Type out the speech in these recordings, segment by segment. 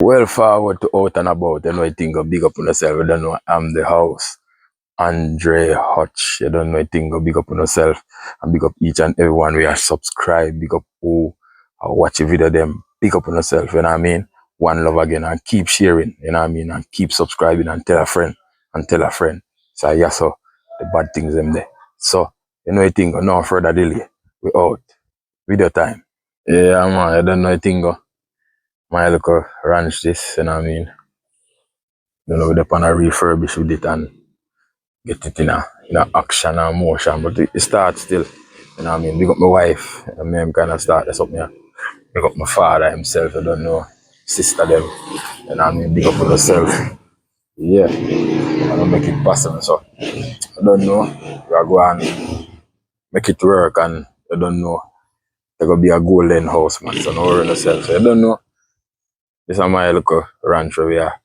Well forward to out and about, you know, I think of big up on yourself, you don't know, I'm the house. Andre Hutch, you don't know, I think of big up on yourself and big up each and everyone we are subscribed, big up who are watching video them, big up on yourself, you know what I mean? One love again and keep sharing, you know what I mean? And keep subscribing and tell a friend and tell a friend. So yeah, so the bad things them there. So, you know, I think no further delay. We out. Video time. Yeah, man, I don't know, I think my local ranch this, you know what I mean? You know, we're upon a refurbish with it and get it in a action and motion, but it starts still. You know what I mean? Big up my wife, and me, I'm kind of start this up here. Big up my father himself, I don't know, sister them, you know what I mean? Big up on yourself. Yeah, I don't make it possible, so I don't know. We are going to make it work, and I don't know. There's going to be a golden house, man, so no worry yourself. So I don't know. This is my local ranch where we are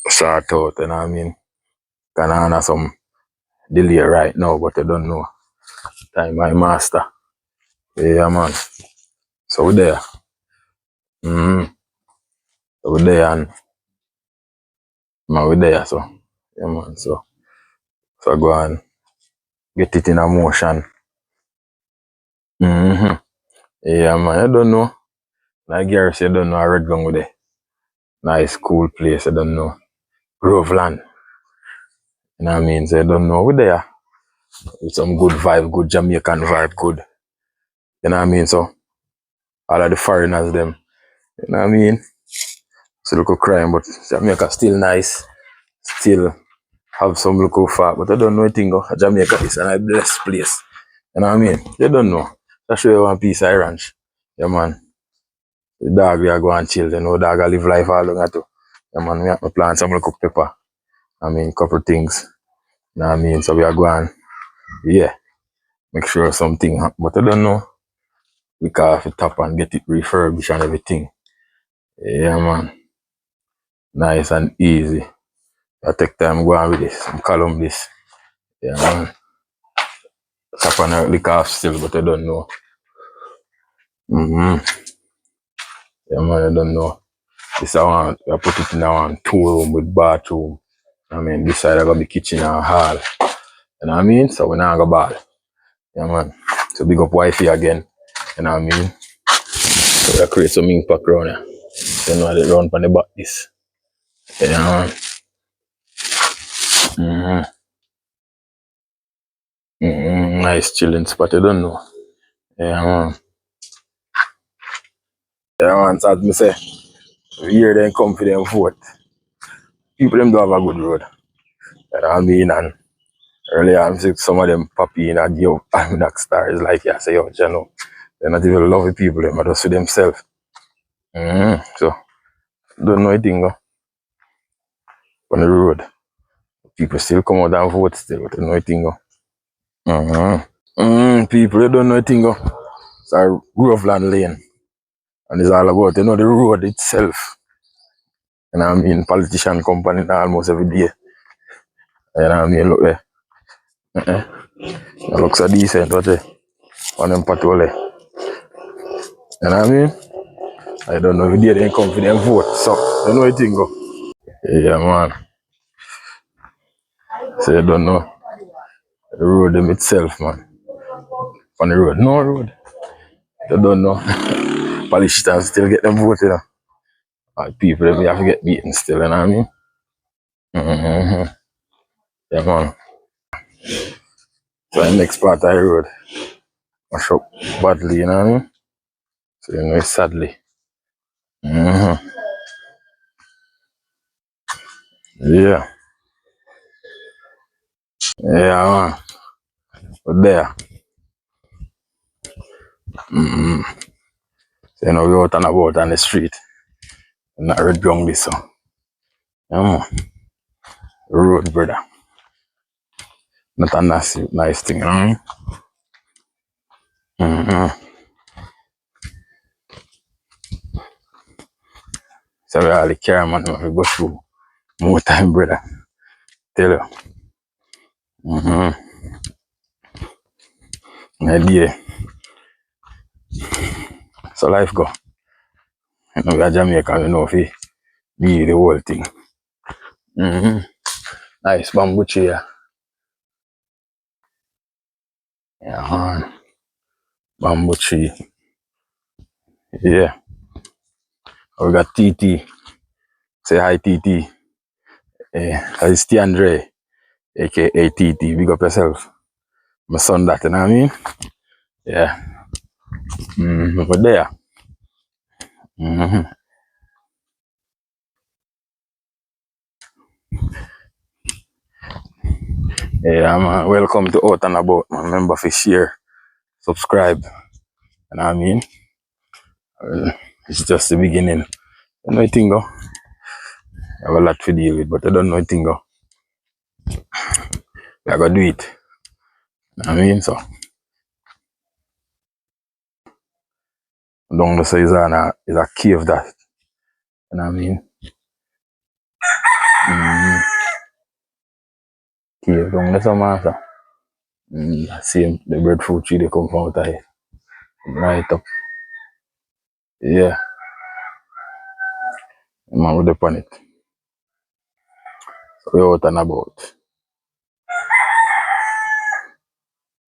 sort out, you know what I mean? Kind of honor some delay right now, but I don't know. Time my master. Yeah, man. So we're there. So we're there and man, we're there. So yeah, man. So I go and get it in a motion. Yeah, man. I don't know. Like Gary said, I don't know. I read wrong with it. Nice, cool place. I don't know. Groveland. You know what I mean? So I don't know. We're there. With some good vibe, good Jamaican vibe, good. You know what I mean? So all of the foreigners, them. You know what I mean? It's a little crime, but Jamaica still nice. Still have some local fat, but I don't know anything of Jamaica is and a blessed place. You know what I mean? They don't know. That's why you one piece of ranch. Yeah, man. The dog we are going chill. You know, dog I live life all along too. Yeah, man. We have to plant some local pepper. I mean, couple things. You know what I mean? So we are going, yeah, make sure something happen. But I don't know. We can have to tap and get it refurbished and everything. Yeah, man. Nice and easy. I take time go on with this. I'm column this. Yeah, man. Tap on a lick off still, but I don't know. Yeah, man, I don't know. This I put it in a 2 room with bathroom. I mean, this side I got the kitchen and hall. You know what I mean? So we now go bad. Yeah, man. So big up wifey again. You know what I mean? So we create some impact around here. You know, they run from the back this. Yeah, man. Nice chilling spot, I don't know. Yeah, man. Yeah, man, so as me say, here they come for them vote. People them do have a good road. You know what I mean? And earlier I'm seeing some of them poppy in and give almanac stars like yeah, say yo, you know. They're not even loving people, them, just for themselves. So don't know anything on the road. People still come out and vote still, but don't know anything. People they don't know anything. It's a Groveland Lane. And it's all about, you know, the road itself. You know what I mean? Politician company almost every day. You know what I mean? Look there. It looks so decent, what on them patrol there. You know what I mean? I don't know if they come for them vote, so you know what I think go. Yeah, man. So you don't know the road them itself, man. On the road, no road. You don't know. Politicians still get them vote, you know. People them have to get beaten still, you know what I mean? Yeah, man. So the next part of the road, mash up badly, you know what I mean? So you know it's sadly. Yeah. Yeah, man. But there. So you know we out and about on the street. And not red ground this so. Yeah, man. Road, brother. Not a nice thing, you know what I mean? So we all the care, man, we go through more time, brother. Tell you. Yeah. So life go. You know, we are Jamaican, we know if Yeah, the whole thing. Nice bamboo chair. Yeah, man. Bamboo tree. Yeah. We got TT. Say hi, TT. Yeah. It's T Andre, aka TT. Big up yourself. My son, that, you know what I mean? Yeah. But there. Mm-hmm. Yeah, man. Welcome to Out and About, man. Remember to share, subscribe. You know what I mean? It's just the beginning. You know, I think, I have a lot to deal with, but I don't know, I think, I gotta do it. You know what I mean? So, down the so is a cave that. You know what I mean? Mm, cave down the some answer. Same, the breadfruit tree they come from out of here. Right up. Yeah, man, with the on it. So we out and about.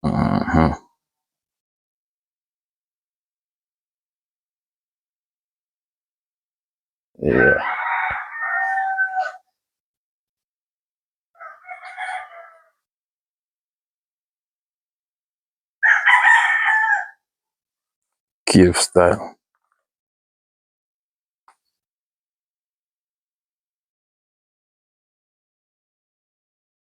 Mm-hmm. Yeah, cave style.